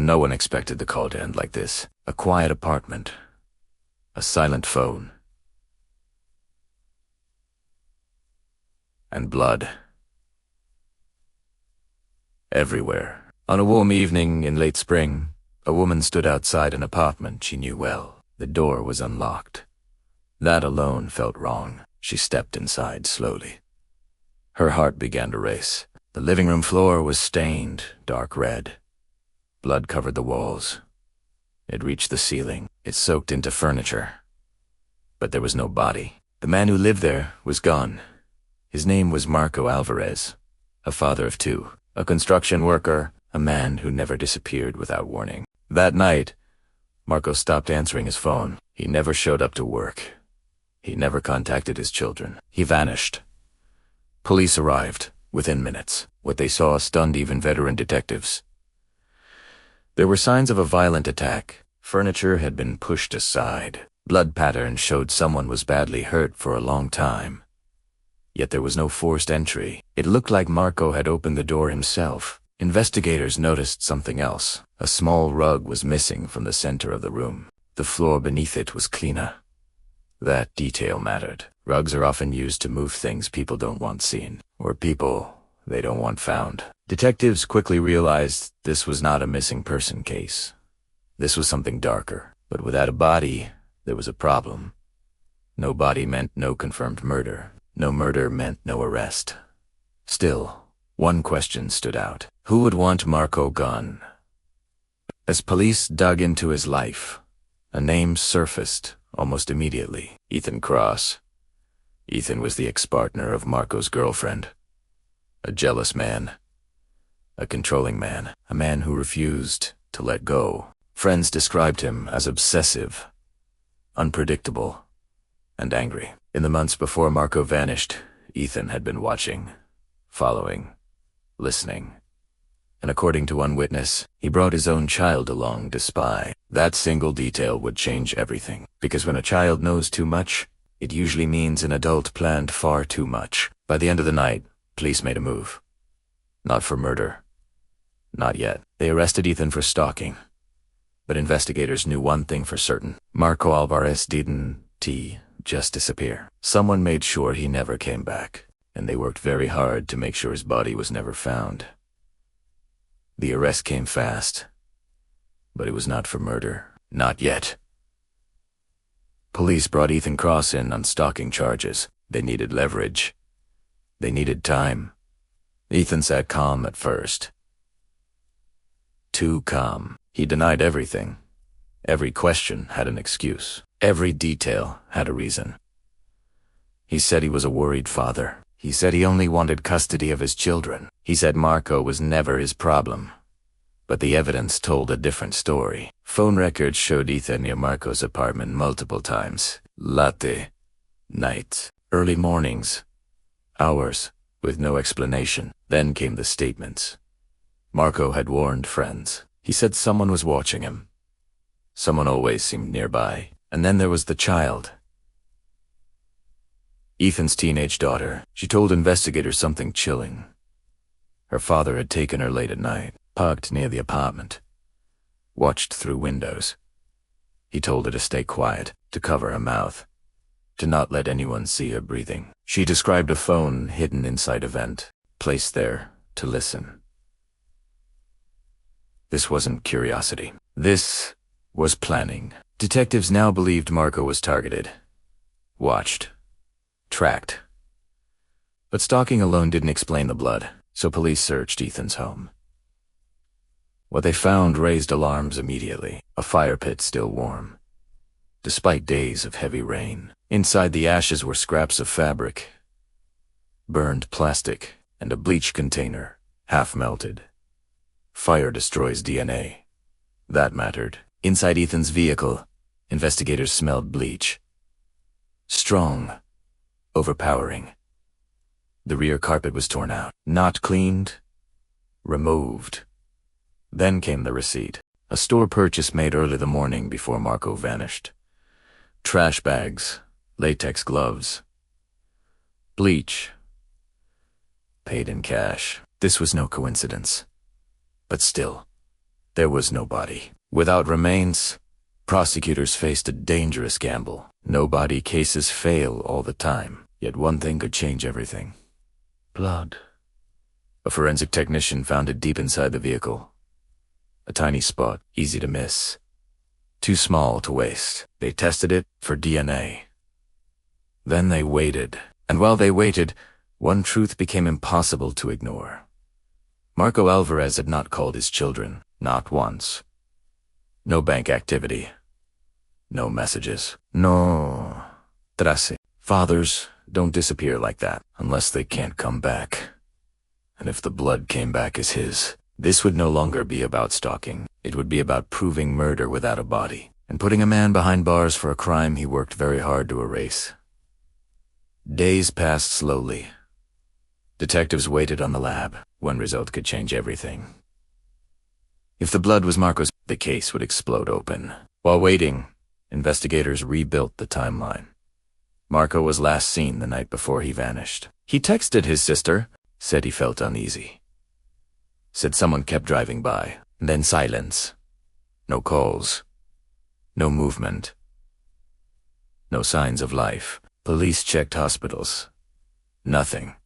No one expected the call to end like this. A quiet apartment. A silent phone. And blood. Everywhere. On a warm evening in late spring, a woman stood outside an apartment she knew well. The door was unlocked. That alone felt wrong. She stepped inside slowly. Her heart began to race. The living room floor was stained, dark red. Blood covered the walls. It reached the ceiling. It soaked into furniture. But there was no body. The man who lived there was gone. His name was Marco Alvarez, a father of two, a construction worker, a man who never disappeared without warning. That night, Marco stopped answering his phone. He never showed up to work. He never contacted his children. He vanished. Police arrived within minutes. What they saw stunned even veteran detectives. There were signs of a violent attack. Furniture had been pushed aside. Blood patterns showed someone was badly hurt for a long time. Yet there was no forced entry. It looked like Marco had opened the door himself. Investigators noticed something else. A small rug was missing from the center of the room. The floor beneath it was cleaner. That detail mattered. Rugs are often used to move things people don't want seen, or people they don't want found. Detectives quickly realized this was not a missing person case. This was something darker. But without a body, there was a problem. No body meant no confirmed murder. No murder meant no arrest. Still, one question stood out. Who would want Marco gone? As police dug into his life, a name surfaced almost immediately. Ethan Cross. Ethan was the ex-partner of Marco's girlfriend. A jealous man. A controlling man. A man who refused to let go. Friends described him as obsessive, unpredictable, and angry. In the months before Marco vanished, Ethan had been watching, following, listening. And according to one witness, he brought his own child along to spy. That single detail would change everything. Because when a child knows too much, it usually means an adult planned far too much. By the end of the night, police made a move. Not for murder. Not yet. They arrested Ethan for stalking. But investigators knew one thing for certain. Marco Alvarez didn't just disappear. Someone made sure he never came back, and they worked very hard to make sure his body was never found. The arrest came fast, but it was not for murder. Not yet. Police brought Ethan Cross in on stalking charges. They needed leverage. They needed time. Ethan sat calm at first. Too calm. He denied everything. Every question had an excuse. Every detail had a reason. He said he was a worried father. He said he only wanted custody of his children. He said Marco was never his problem. But the evidence told a different story. Phone records showed Ethan near Marco's apartment multiple times. Late nights, early mornings, hours, with no explanation. Then came the statements. Marco had warned friends. He said someone was watching him. Someone always seemed nearby. And then there was the child. Ethan's teenage daughter. She told investigators something chilling. Her father had taken her late at night, parked near the apartment, watched through windows. He told her to stay quiet, to cover her mouth, to not let anyone see her breathing. She described a phone hidden inside a vent, placed there to listen. This wasn't curiosity. This was planning. Detectives now believed Marco was targeted, watched, tracked. But stalking alone didn't explain the blood, so police searched Ethan's home. What they found raised alarms immediately. A fire pit still warm, despite days of heavy rain. Inside the ashes were scraps of fabric, burned plastic, and a bleach container, half melted. Fire destroys DNA. That mattered. Inside Ethan's vehicle, investigators smelled bleach. Strong, overpowering. The rear carpet was torn out, not cleaned, removed. Then came the receipt, a store purchase made early the morning before Marco vanished. Trash bags, latex gloves, bleach, paid in cash. This was no coincidence. But still, There was no body. Without remains, prosecutors faced a dangerous gamble. No body cases fail all the time, yet one thing could change everything. Blood. A forensic technician found it deep inside the vehicle. A tiny spot, easy to miss. Too small to waste. They tested it for DNA. Then they waited. And while they waited, one truth became impossible to ignore. Marco Alvarez had not called his children, not once. No bank activity. No messages. No trace. Fathers don't disappear like that unless they can't come back. And if the blood came back as his, this would no longer be about stalking. It would be about proving murder without a body, and putting a man behind bars for a crime he worked very hard to erase. Days passed slowly. Detectives waited on the lab. One result could change everything. If the blood was Marco's, the case would explode open. While waiting, investigators rebuilt the timeline. Marco was last seen the night before he vanished. He texted his sister, said he felt uneasy. Said someone kept driving by, and then silence. No calls. No movement. No signs of life. Police checked hospitals. Nothing.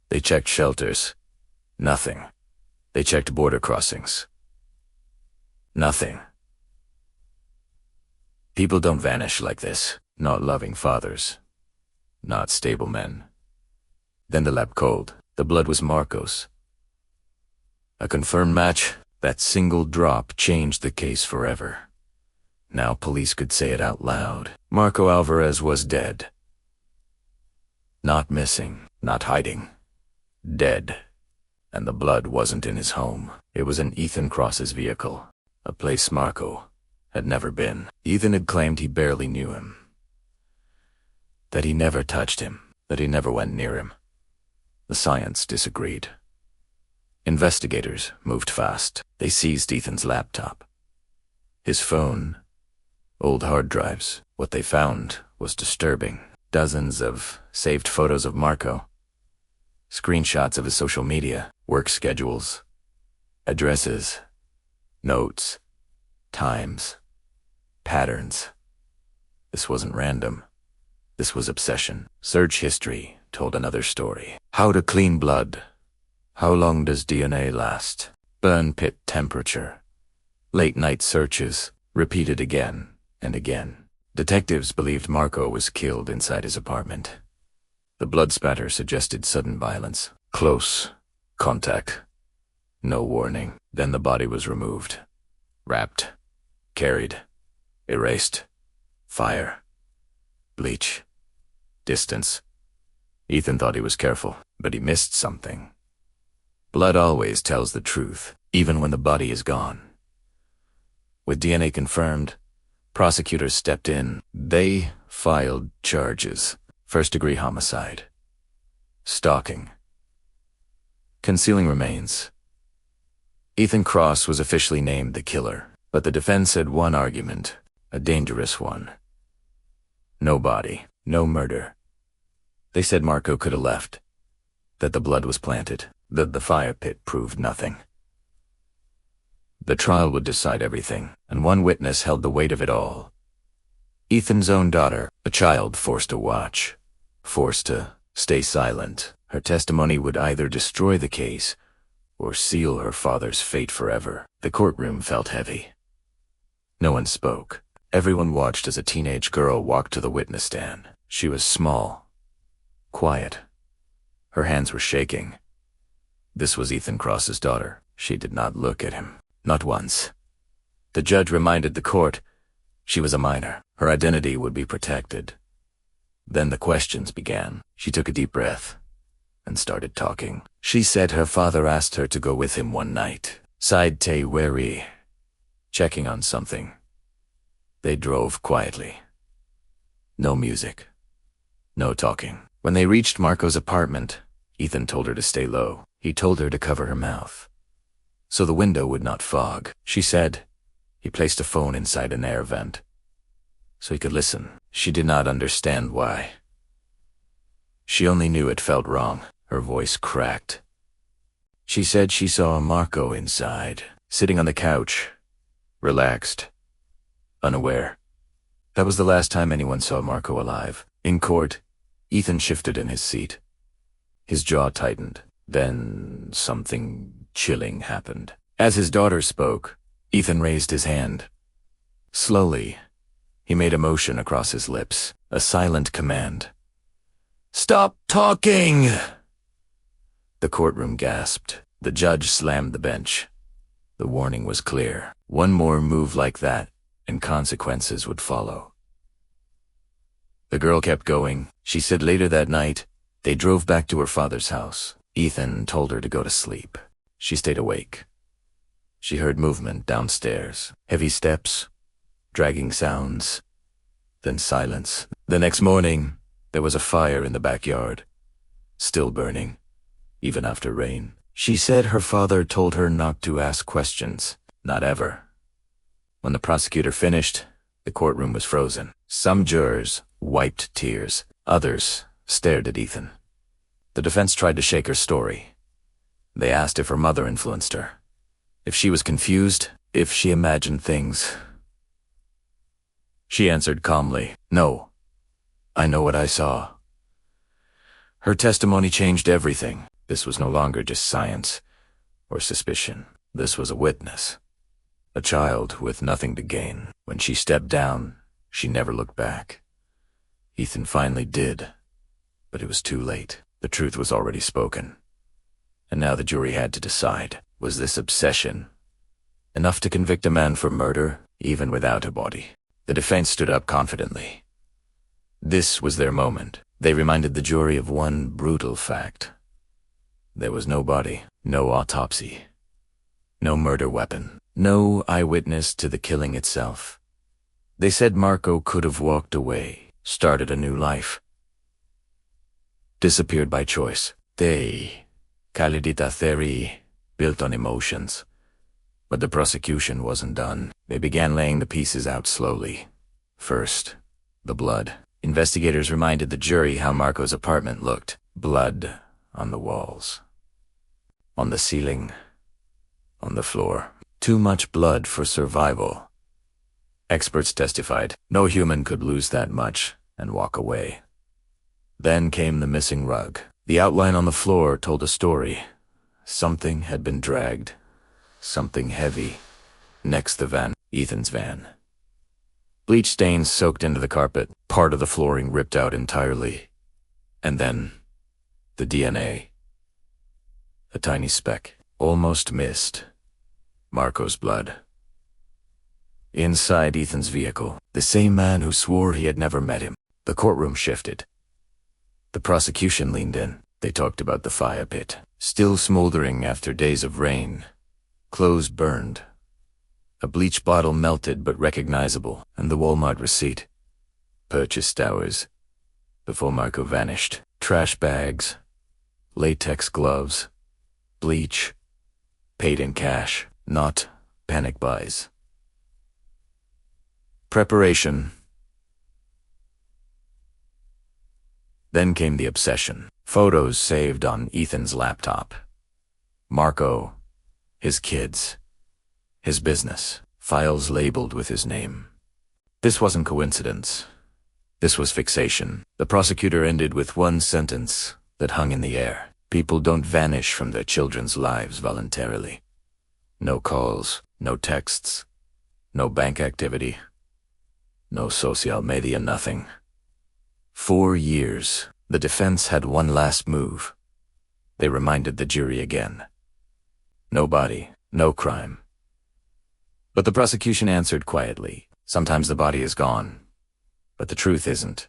They checked shelters. Nothing. They checked border crossings. Nothing. People don't vanish like this. Not loving fathers. Not stable men. Then the lab called. The blood was Marco's. A confirmed match. That single drop changed the case forever. Now police could say it out loud. Marco Alvarez was dead. Not missing. Not hiding. Dead. And the blood wasn't in his home. It was in Ethan Cross's vehicle. A place Marco had never been. Ethan had claimed he barely knew him. That he never touched him. That he never went near him. The science disagreed. Investigators moved fast. They seized Ethan's laptop. His phone. Old hard drives. What they found was disturbing. Dozens of saved photos of Marco. Screenshots of his social media. Work schedules. Addresses. Notes. Times. Patterns. This wasn't random. This was obsession. Search history told another story. How to clean blood. How long does DNA last? Burn pit temperature. Late night searches, repeated again and again. Detectives believed Marco was killed inside his apartment. The blood spatter suggested sudden violence. Close contact. No warning. Then the body was removed. Wrapped. Carried. Erased. Fire. Bleach. Distance. Ethan thought he was careful, but he missed something. Blood always tells the truth, even when the body is gone. With DNA confirmed, prosecutors stepped in. They filed charges. First-degree homicide. Stalking. Concealing remains. Ethan Cross was officially named the killer, but the defense had one argument, a dangerous one. No body, no murder. They said Marco could have left, that the blood was planted, that the fire pit proved nothing. The trial would decide everything, and one witness held the weight of it all. Ethan's own daughter, a child forced to watch, forced to stay silent. Her testimony would either destroy the case or seal her father's fate forever. The courtroom felt heavy. No one spoke. Everyone watched as a teenage girl walked to the witness stand. She was small, quiet. Her hands were shaking. This was Ethan Cross's daughter. She did not look at him. Not once. The judge reminded the court she was a minor. Her identity would be protected. Then the questions began. She took a deep breath and started talking. She said her father asked her to go with him one night. Side Te Weri, checking on something. They drove quietly. No music. No talking. When they reached Marco's apartment, Ethan told her to stay low. He told her to cover her mouth, so the window would not fog. She said he placed a phone inside an air vent, so he could listen. She did not understand why. She only knew it felt wrong. Her voice cracked. She said she saw Marco inside, sitting on the couch, relaxed, unaware. That was the last time anyone saw Marco alive. In court, Ethan shifted in his seat. His jaw tightened. Then something chilling happened. As his daughter spoke, Ethan raised his hand. Slowly, he made a motion across his lips, a silent command. "Stop talking!" The courtroom gasped. The judge slammed the bench. The warning was clear. One more move like that, and consequences would follow. The girl kept going. She said later that night, they drove back to her father's house. Ethan told her to go to sleep. She stayed awake. She heard movement downstairs. Heavy steps, dragging sounds, then silence. The next morning, there was a fire in the backyard, still burning, even after rain. She said her father told her not to ask questions, not ever. When the prosecutor finished, the courtroom was frozen. Some jurors wiped tears. Others stared at Ethan. The defense tried to shake her story. They asked if her mother influenced her, if she was confused, if she imagined things. She answered calmly, "No, I know what I saw." Her testimony changed everything. This was no longer just science or suspicion. This was a witness, a child with nothing to gain. When she stepped down, she never looked back. Ethan finally did, but it was too late. The truth was already spoken. And now the jury had to decide, was this obsession enough to convict a man for murder, even without a body? The defense stood up confidently. This was their moment. They reminded the jury of one brutal fact. There was no body, no autopsy, no murder weapon, no eyewitness to the killing itself. They said Marco could have walked away, started a new life, disappeared by choice. They, Kalidita theory, built on emotions. But the prosecution wasn't done. They began laying the pieces out slowly. First, the blood. Investigators reminded the jury how Marco's apartment looked. Blood on the walls, on the ceiling, on the floor. Too much blood for survival. Experts testified no human could lose that much and walk away. Then came the missing rug. The outline on the floor told a story. Something had been dragged, something heavy, next the van, Ethan's van. Bleach stains soaked into the carpet, part of the flooring ripped out entirely. And then, the DNA. A tiny speck, almost missed. Marco's blood. Inside Ethan's vehicle, the same man who swore he had never met him. The courtroom shifted. The prosecution leaned in. They talked about the fire pit, still smoldering after days of rain. Clothes burned. A bleach bottle melted but recognizable, and the Walmart receipt. Purchased hours before Marco vanished. Trash bags, latex gloves, bleach, paid in cash, not panic buys. Preparation. Then came the obsession. Photos saved on Ethan's laptop. Marco, his kids, his business, files labeled with his name. This wasn't coincidence. This was fixation. The prosecutor ended with one sentence that hung in the air. People don't vanish from their children's lives voluntarily. No calls, no texts, no bank activity, no social media, nothing. 4 years. The defense had one last move. They reminded the jury again. No body, no crime. But the prosecution answered quietly. Sometimes the body is gone, but the truth isn't.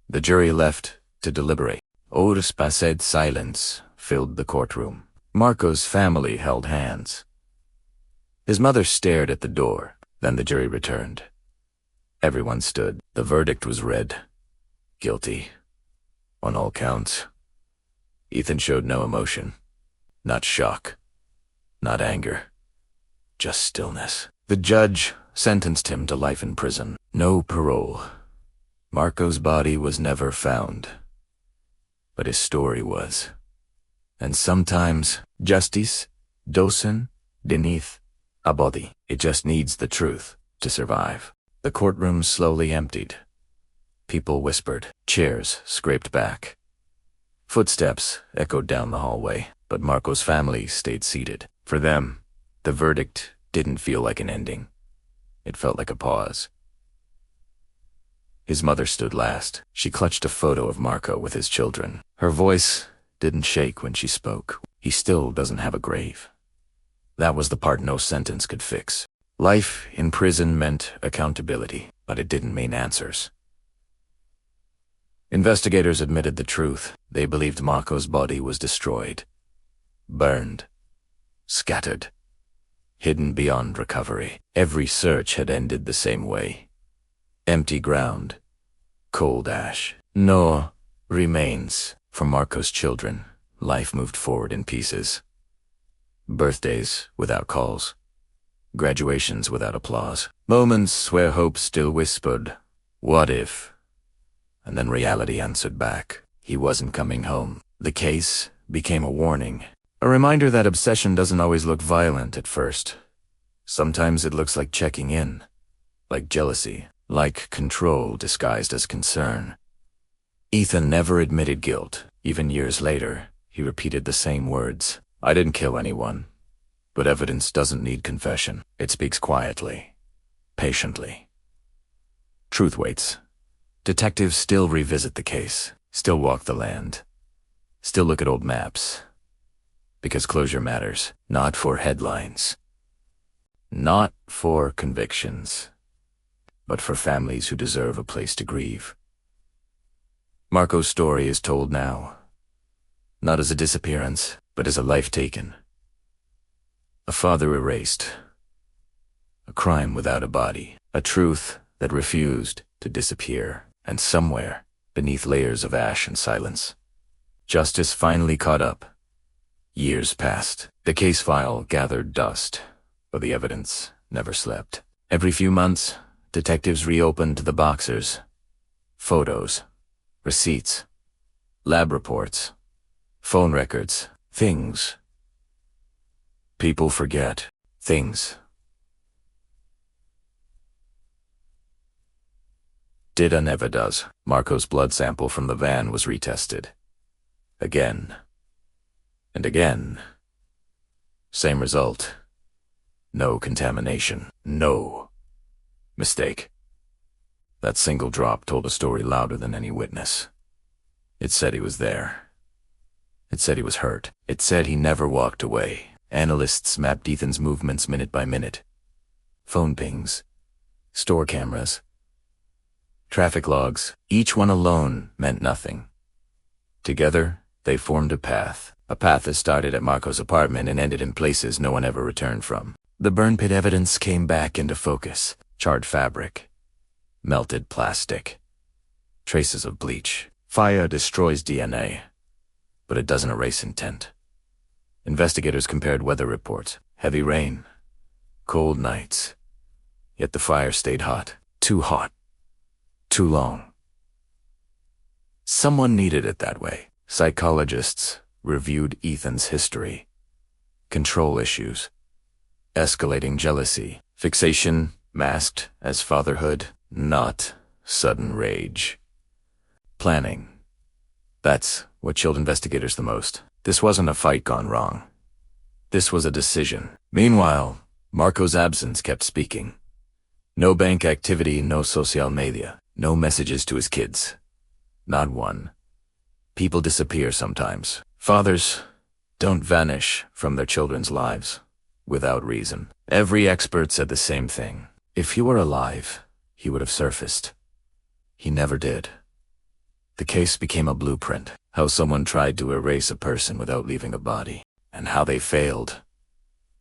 The jury left to deliberate. Hours passed. Silence filled the courtroom. Marco's family held hands. His mother stared at the door. Then the jury returned. Everyone stood. The verdict was read. Guilty. On all counts. Ethan showed no emotion. Not shock. Not anger. Just stillness. The judge sentenced him to life in prison. No parole. Marco's body was never found. But his story was. And sometimes, justice, docen, beneath a body. It just needs the truth to survive. The courtroom slowly emptied. People whispered. Chairs scraped back. Footsteps echoed down the hallway, but Marco's family stayed seated. For them, the verdict didn't feel like an ending. It felt like a pause. His mother stood last. She clutched a photo of Marco with his children. Her voice didn't shake when she spoke. He still doesn't have a grave. That was the part no sentence could fix. Life in prison meant accountability, but it didn't mean answers. Investigators admitted the truth. They believed Marco's body was destroyed, burned, scattered, hidden beyond recovery. Every search had ended the same way. Empty ground, cold ash, no remains. For Marco's children, life moved forward in pieces. Birthdays without calls, graduations without applause, moments where hope still whispered, "What if?" And then reality answered back. He wasn't coming home. The case became a warning, a reminder that obsession doesn't always look violent at first. Sometimes it looks like checking in, like jealousy, like control disguised as concern. Ethan never admitted guilt. Even years later, he repeated the same words. "I didn't kill anyone." But evidence doesn't need confession. It speaks quietly, patiently. Truth waits. Detectives still revisit the case, still walk the land, still look at old maps. Because closure matters, not for headlines, not for convictions, but for families who deserve a place to grieve. Marco's story is told now, not as a disappearance, but as a life taken. A father erased. A crime without a body. A truth that refused to disappear. And somewhere, beneath layers of ash and silence, justice finally caught up. Years passed. The case file gathered dust, but the evidence never slept. Every few months, detectives reopened the boxers. Photos, receipts, lab reports, phone records, things. People forget. Things. Data never does. Marco's blood sample from the van was retested. Again. And again. Same result. No contamination. No mistake. That single drop told a story louder than any witness. It said he was there. It said he was hurt. It said he never walked away. Analysts mapped Ethan's movements minute by minute. Phone pings. Store cameras. Traffic logs. Each one alone meant nothing. Together, they formed a path that started at Marco's apartment and ended in places no one ever returned from. The burn pit evidence came back into focus. Charred fabric. Melted plastic. Traces of bleach. Fire destroys DNA, but it doesn't erase intent. Investigators compared weather reports. Heavy rain. Cold nights. Yet the fire stayed hot. Too hot. Too long. Someone needed it that way. Psychologists reviewed Ethan's history. Control issues. Escalating jealousy. Fixation masked as fatherhood, not sudden rage. Planning. That's what chilled investigators the most. This wasn't a fight gone wrong. This was a decision. Meanwhile, Marco's absence kept speaking. No bank activity, no social media, no messages to his kids. Not one. People disappear sometimes. Fathers don't vanish from their children's lives without reason. Every expert said the same thing. If he were alive, he would have surfaced. He never did. The case became a blueprint. How someone tried to erase a person without leaving a body. And how they failed.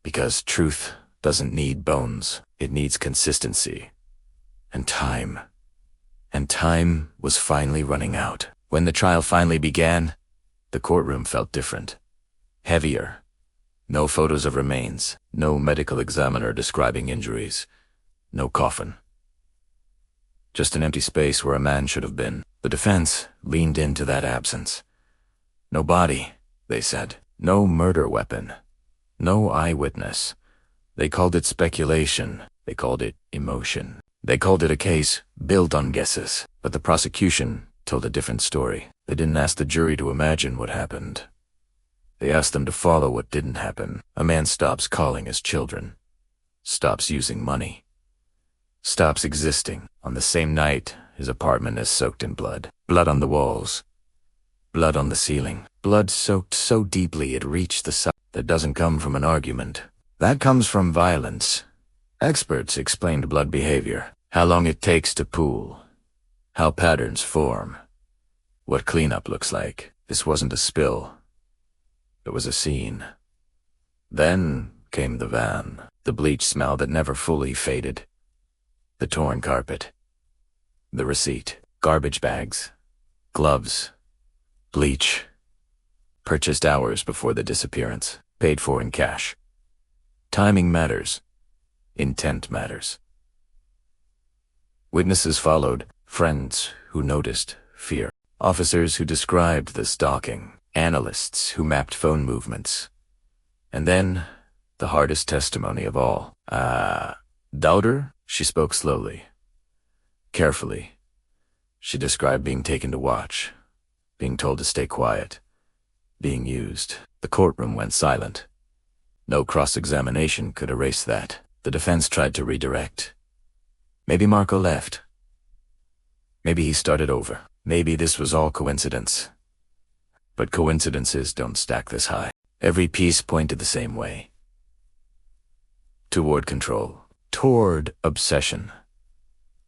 Because truth doesn't need bones. It needs consistency. And time. And time was finally running out. When the trial finally began, the courtroom felt different. Heavier. No photos of remains. No medical examiner describing injuries. No coffin. Just an empty space where a man should have been. The defense leaned into that absence. No body, they said. No murder weapon. No eyewitness. They called it speculation. They called it emotion. They called it a case built on guesses. But the prosecution told a different story. They didn't ask the jury to imagine what happened. They asked them to follow what didn't happen. A man stops calling his children, stops using money, stops existing. On the same night, his apartment is soaked in blood. Blood on the walls, blood on the ceiling, blood soaked so deeply it reached the side. That doesn't come from an argument. That comes from violence. Experts explained blood behavior, how long it takes to pool, how patterns form, what cleanup looks like. This wasn't a spill. It was a scene. Then came the van, the bleach smell that never fully faded, the torn carpet, the receipt, garbage bags, gloves, bleach, purchased hours before the disappearance, paid for in cash. Timing matters. Intent matters. Witnesses followed, friends who noticed fear, officers who described the stalking, analysts who mapped phone movements. And then, the hardest testimony of all. Doubter? She spoke slowly, carefully. She described being taken to watch, being told to stay quiet, being used. The courtroom went silent. No cross-examination could erase that. The defense tried to redirect. Maybe Marco left. Maybe he started over. Maybe this was all coincidence. But coincidences don't stack this high. Every piece pointed the same way. Toward control. Toward obsession.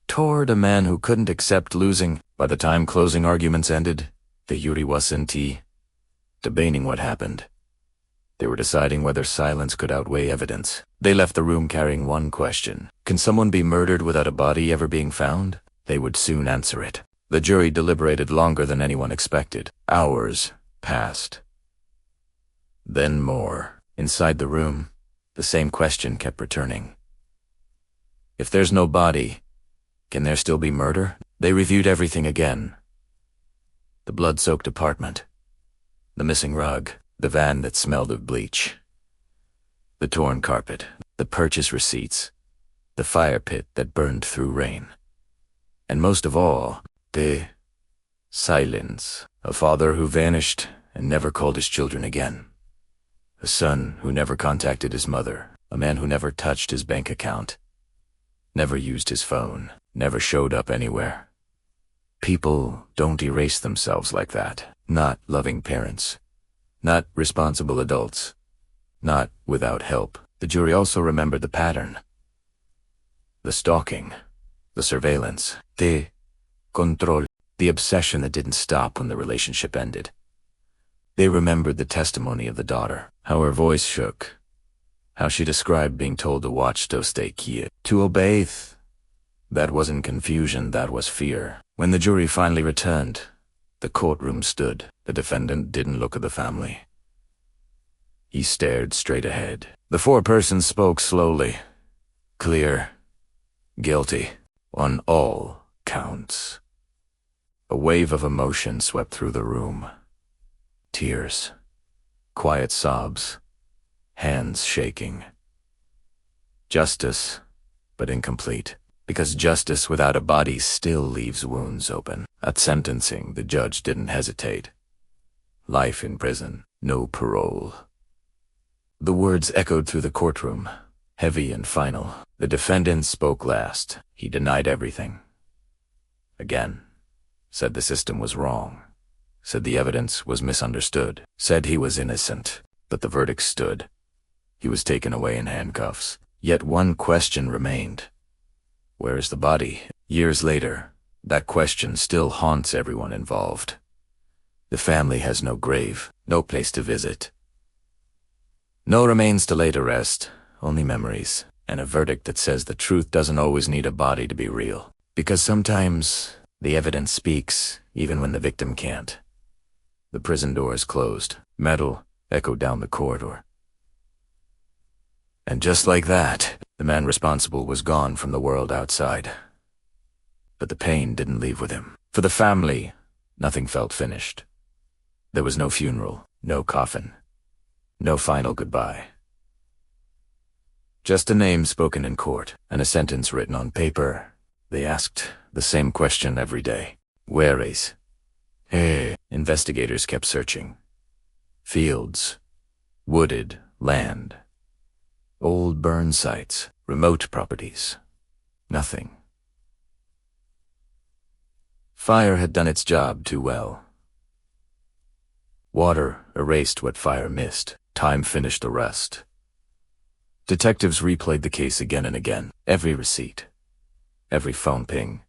Toward a man who couldn't accept losing. By the time closing arguments ended, the jury wasn't debating what happened. They were deciding whether silence could outweigh evidence. They left the room carrying one question. Can someone be murdered without a body ever being found? They would soon answer it. The jury deliberated longer than anyone expected. Hours passed. Then more. Inside the room, the same question kept returning. If there's no body, can there still be murder? They reviewed everything again. The blood-soaked apartment, the missing rug, the van that smelled of bleach, the torn carpet, the purchase receipts, the fire pit that burned through rain. And most of all, the silence. A father who vanished and never called his children again. A son who never contacted his mother. A man who never touched his bank account. Never used his phone. Never showed up anywhere. People don't erase themselves like that. Not loving parents. Not responsible adults. Not without help. The jury also remembered the pattern. The stalking. The surveillance. The control. The obsession that didn't stop when the relationship ended. They remembered the testimony of the daughter. How her voice shook. How she described being told to watch to stay quiet. To obey. That wasn't confusion, that was fear. When the jury finally returned, the courtroom stood. The defendant didn't look at the family. He stared straight ahead. The foreperson spoke slowly. Clear. Guilty. On all counts. A wave of emotion swept through the room. Tears. Quiet sobs. Hands shaking. Justice, but incomplete. Because justice without a body still leaves wounds open. At sentencing, the judge didn't hesitate. Life in prison, no parole. The words echoed through the courtroom, heavy and final. The defendant spoke last. He denied everything. Again. Said the system was wrong. Said the evidence was misunderstood. Said he was innocent. But the verdict stood. He was taken away in handcuffs. Yet one question remained. Where is the body? Years later, that question still haunts everyone involved. The family has no grave, no place to visit. No remains to lay to rest, only memories, and a verdict that says the truth doesn't always need a body to be real. Because sometimes the evidence speaks, even when the victim can't. The prison doors closed. Metal echoed down the corridor. And just like that, the man responsible was gone from the world outside. But the pain didn't leave with him. For the family, nothing felt finished. There was no funeral, no coffin, no final goodbye. Just a name spoken in court and a sentence written on paper. They asked the same question every day. Where is? Hey. Investigators kept searching. Fields, wooded land, old burn sites, remote properties. Nothing. Fire had done its job too well. Water erased what fire missed. Time finished the rest. Detectives replayed the case again and again. Every receipt, every phone ping,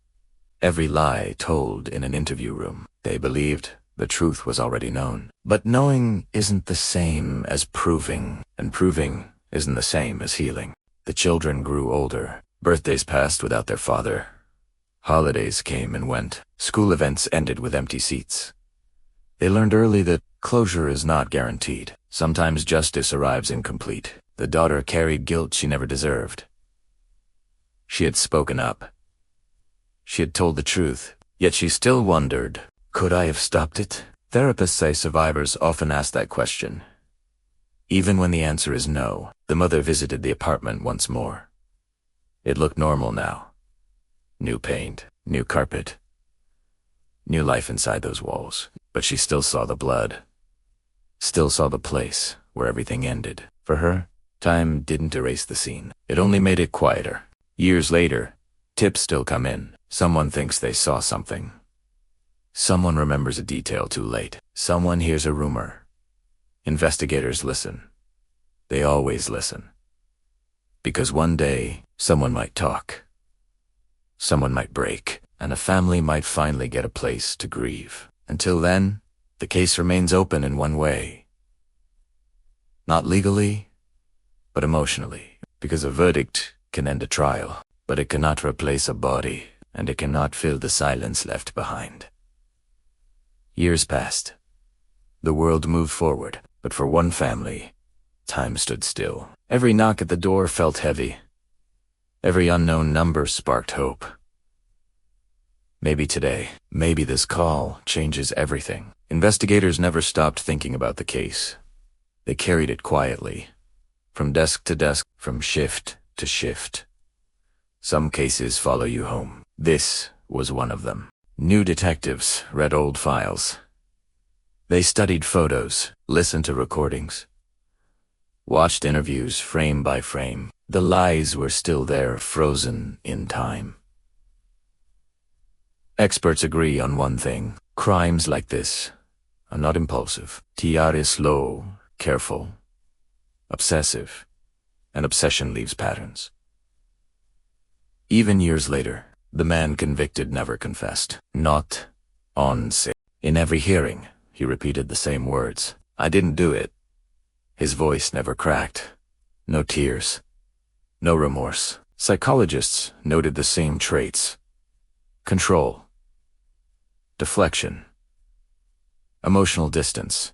every lie told in an interview room. They believed the truth was already known. But knowing isn't the same as proving, and proving isn't the same as healing. The children grew older. Birthdays passed without their father. Holidays came and went. School events ended with empty seats. They learned early that closure is not guaranteed. Sometimes justice arrives incomplete. The daughter carried guilt she never deserved. She had spoken up. She had told the truth, yet she still wondered, could I have stopped it? Therapists say survivors often ask that question. Even when the answer is no, the mother visited the apartment once more. It looked normal now. New paint, new carpet, new life inside those walls. But she still saw the blood. Still saw the place where everything ended. For her, time didn't erase the scene. It only made it quieter. Years later, tips still come in. Someone thinks they saw something. Someone remembers a detail too late. Someone hears a rumor. Investigators listen. They always listen. Because one day, someone might talk. Someone might break, and a family might finally get a place to grieve. Until then, the case remains open in one way. Not legally, but emotionally. Because a verdict can end a trial, but it cannot replace a body, and it cannot fill the silence left behind. Years passed. The world moved forward, but for one family, time stood still. Every knock at the door felt heavy. Every unknown number sparked hope. Maybe today, maybe this call changes everything. Investigators never stopped thinking about the case. They carried it quietly, from desk to desk, from shift to shift. Some cases follow you home. This was one of them. New detectives read old files. They studied photos, listened to recordings, watched interviews frame by frame. The lies were still there, frozen in time. Experts agree on one thing. Crimes like this are not impulsive. They are slow, careful, obsessive, and obsession leaves patterns. Even years later, the man convicted never confessed. Not on say. In every hearing, he repeated the same words. I didn't do it. His voice never cracked. No tears. No remorse. Psychologists noted the same traits. Control. Deflection. Emotional distance.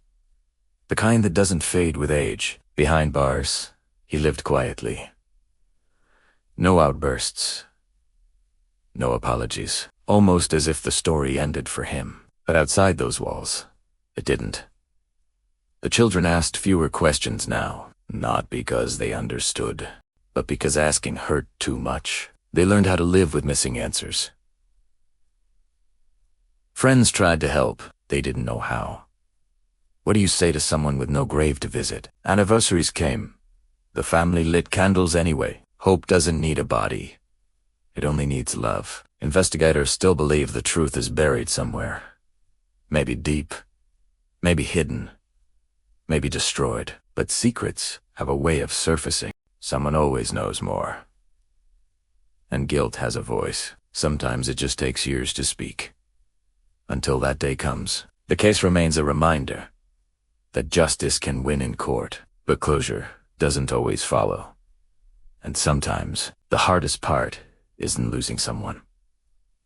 The kind that doesn't fade with age. Behind bars, he lived quietly. No outbursts. No apologies. Almost as if the story ended for him. But outside those walls, it didn't. The children asked fewer questions now, not because they understood, but because asking hurt too much. They learned how to live with missing answers. Friends tried to help. They didn't know how. What do you say to someone with no grave to visit? Anniversaries came. The family lit candles anyway. Hope doesn't need a body. It only needs love. Investigators still believe the truth is buried somewhere. Maybe deep. Maybe hidden. Maybe destroyed. But secrets have a way of surfacing. Someone always knows more. And guilt has a voice. Sometimes it just takes years to speak. Until that day comes, the case remains a reminder that justice can win in court, but closure doesn't always follow. And sometimes, the hardest part isn't losing someone.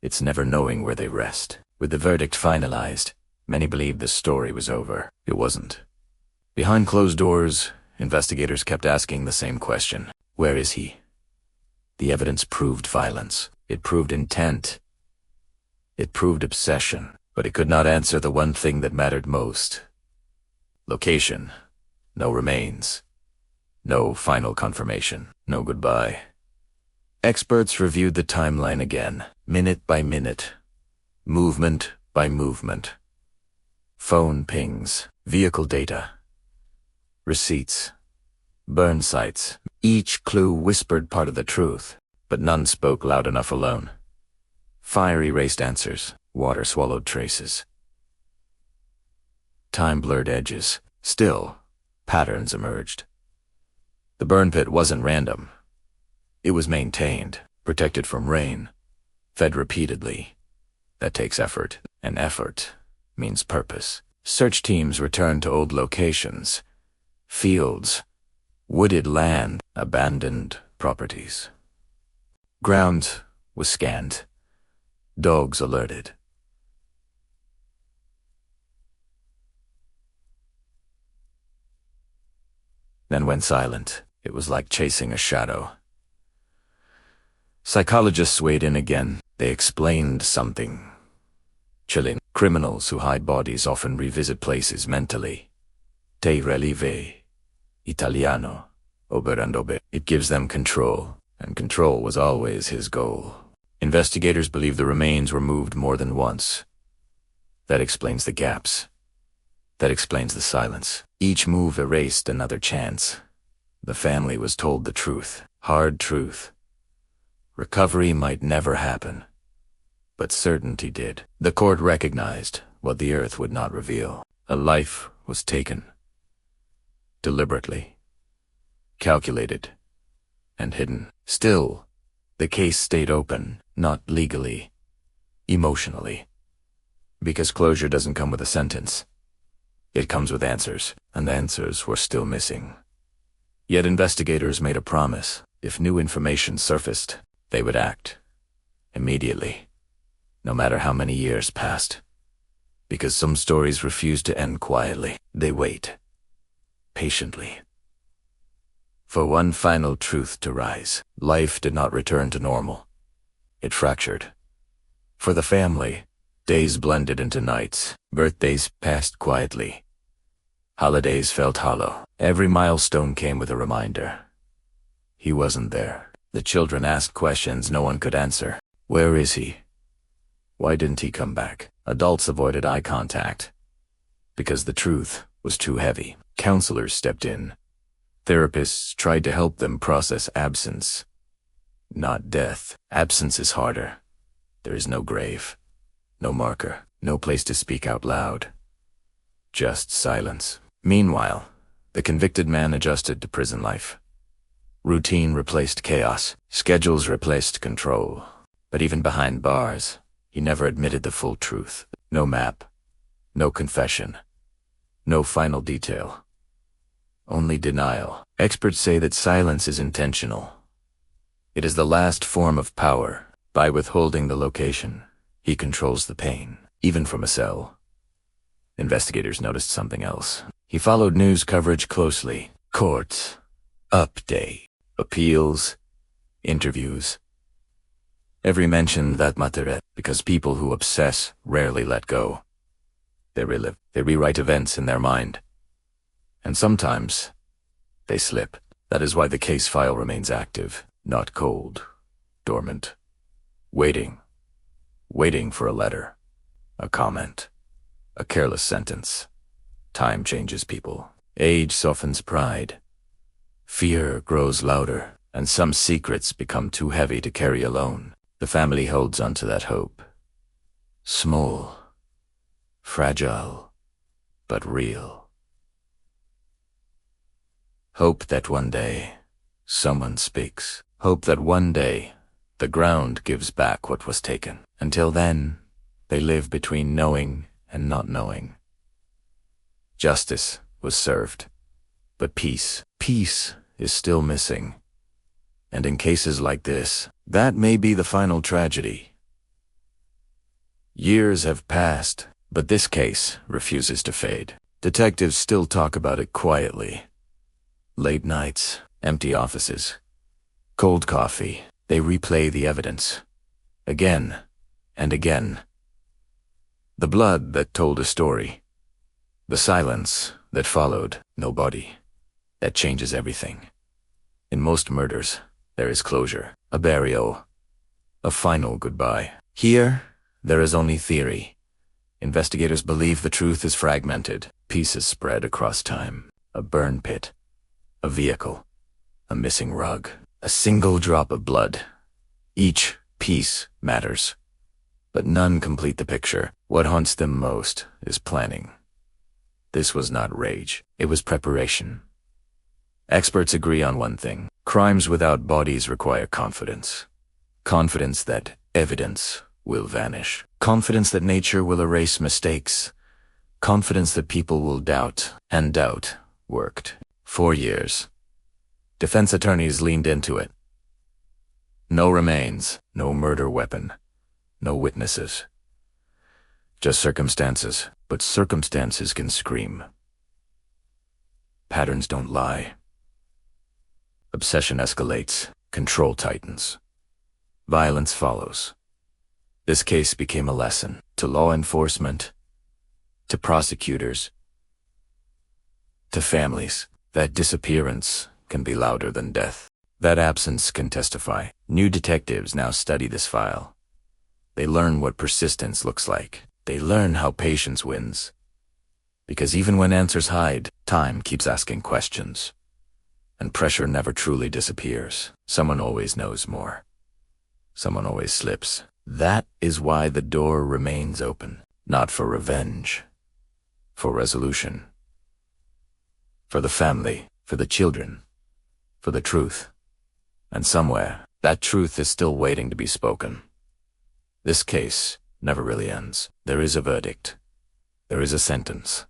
It's never knowing where they rest. With the verdict finalized, many believed the story was over. It wasn't. Behind closed doors, investigators kept asking the same question. Where is he? The evidence proved violence. It proved intent. It proved obsession, but it could not answer the one thing that mattered most. Location. No remains. No final confirmation. No goodbye. Experts reviewed the timeline again, minute by minute, movement by movement. Phone pings, vehicle data, receipts, burn sites. Each clue whispered part of the truth, but none spoke loud enough alone. Fire erased answers, water swallowed traces. Time blurred edges. Still, patterns emerged. The burn pit wasn't random. It was maintained, protected from rain, fed repeatedly. That takes effort, and effort means purpose. Search teams returned to old locations, fields, wooded land, abandoned properties. Ground was scanned, dogs alerted. Then went silent. It was like chasing a shadow. Psychologists weighed in again. They explained something. Chilling. Criminals who hide bodies often revisit places mentally. Te relive. Italiano. Oberandobe. It gives them control, and control was always his goal. Investigators believe the remains were moved more than once. That explains the gaps. That explains the silence. Each move erased another chance. The family was told the truth, hard truth. Recovery might never happen, but certainty did. The court recognized what the earth would not reveal. A life was taken. Deliberately. Calculated. And hidden. Still, the case stayed open, not legally, emotionally. Because closure doesn't come with a sentence. It comes with answers, and the answers were still missing. Yet investigators made a promise. If new information surfaced, they would act. Immediately. No matter how many years passed. Because some stories refuse to end quietly. They wait. Patiently. For one final truth to rise. Life did not return to normal. It fractured. For the family, days blended into nights. Birthdays passed quietly. Holidays felt hollow. Every milestone came with a reminder. He wasn't there. The children asked questions no one could answer. Where is he? Why didn't he come back? Adults avoided eye contact. Because the truth was too heavy. Counselors stepped in. Therapists tried to help them process absence, not death. Absence is harder. There is no grave, no marker, no place to speak out loud. Just silence. Meanwhile, the convicted man adjusted to prison life. Routine replaced chaos. Schedules replaced control. But even behind bars, he never admitted the full truth. No map, no confession, no final detail. Only denial. Experts say that silence is intentional. It is the last form of power. By withholding the location, he controls the pain, even from a cell. Investigators noticed something else. He followed news coverage closely. Courts, update, appeals, interviews. Every mention that mattered, because people who obsess rarely let go. They relive, they rewrite events in their mind. And sometimes, they slip. That is why the case file remains active, not cold, dormant. Waiting for a letter, a comment, a careless sentence. Time changes people. Age softens pride. Fear grows louder, and some secrets become too heavy to carry alone. The family holds onto that hope. Small, fragile, but real. Hope that one day, someone speaks. Hope that one day, the ground gives back what was taken. Until then, they live between knowing and not knowing. Justice was served, but peace is still missing. And in cases like this, that may be the final tragedy. Years have passed, but this case refuses to fade. Detectives still talk about it quietly. Late nights, empty offices, cold coffee. They replay the evidence. Again and again. The blood that told a story. The silence that followed. No body. That changes everything. In most murders, there is closure, a burial, a final goodbye. Here, there is only theory. Investigators believe the truth is fragmented, pieces spread across time. A burn pit, a vehicle, a missing rug, a single drop of blood. Each piece matters, but none complete the picture. What haunts them most is planning. This was not rage, it was preparation. Experts agree on one thing: crimes without bodies require confidence. Confidence that evidence will vanish. Confidence that nature will erase mistakes. Confidence that people will doubt, and doubt worked. 4 years. Defense attorneys leaned into it. No remains, no murder weapon, no witnesses. Just circumstances, but circumstances can scream. Patterns don't lie. Obsession escalates, control tightens. Violence follows. This case became a lesson to law enforcement, to prosecutors, to families, that disappearance can be louder than death. That absence can testify. New detectives now study this file. They learn what persistence looks like. They learn how patience wins. Because even when answers hide, time keeps asking questions. And pressure never truly disappears. Someone always knows more. Someone always slips. That is why the door remains open. Not for revenge. For resolution. For the family. For the children. For the truth. And somewhere, that truth is still waiting to be spoken. This case never really ends. There is a verdict. There is a sentence.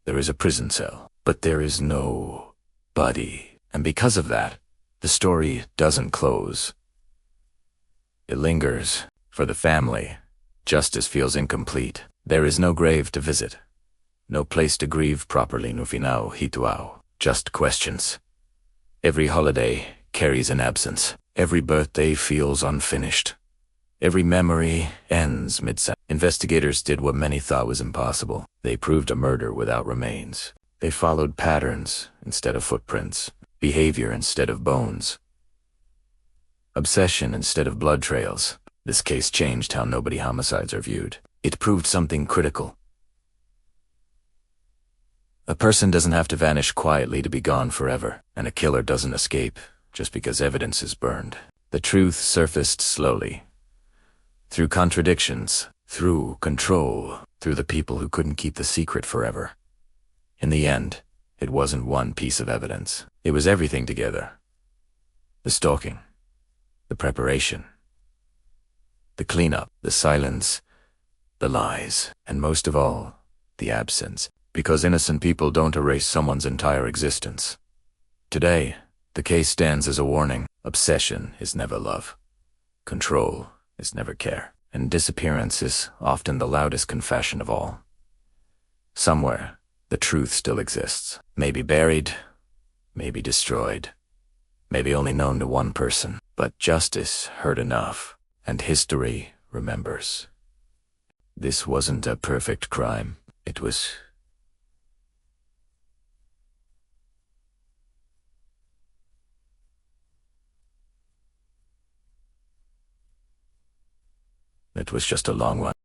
There is a prison cell. But there is no body. And because of that, the story doesn't close. It lingers. For the family, justice feels incomplete. There is no grave to visit. No place to grieve properly. No final ritual. Just questions. Every holiday carries an absence. Every birthday feels unfinished. Every memory ends mid-sentence. Investigators did what many thought was impossible. They proved a murder without remains. They followed patterns instead of footprints, behavior instead of bones, obsession instead of blood trails. This case changed how nobody homicides are viewed. It proved something critical. A person doesn't have to vanish quietly to be gone forever, and a killer doesn't escape just because evidence is burned. The truth surfaced slowly. Through contradictions, through control, through the people who couldn't keep the secret forever. In the end, it wasn't one piece of evidence. It was everything together. The stalking, the preparation, the cleanup, the silence, the lies, and most of all, the absence. Because innocent people don't erase someone's entire existence. Today, the case stands as a warning. Obsession is never love. Control is never care. And disappearance is often the loudest confession of all. Somewhere, the truth still exists. Maybe buried, maybe destroyed, maybe only known to one person. But justice heard enough, and history remembers. This wasn't a perfect crime. It was... It was just a long one.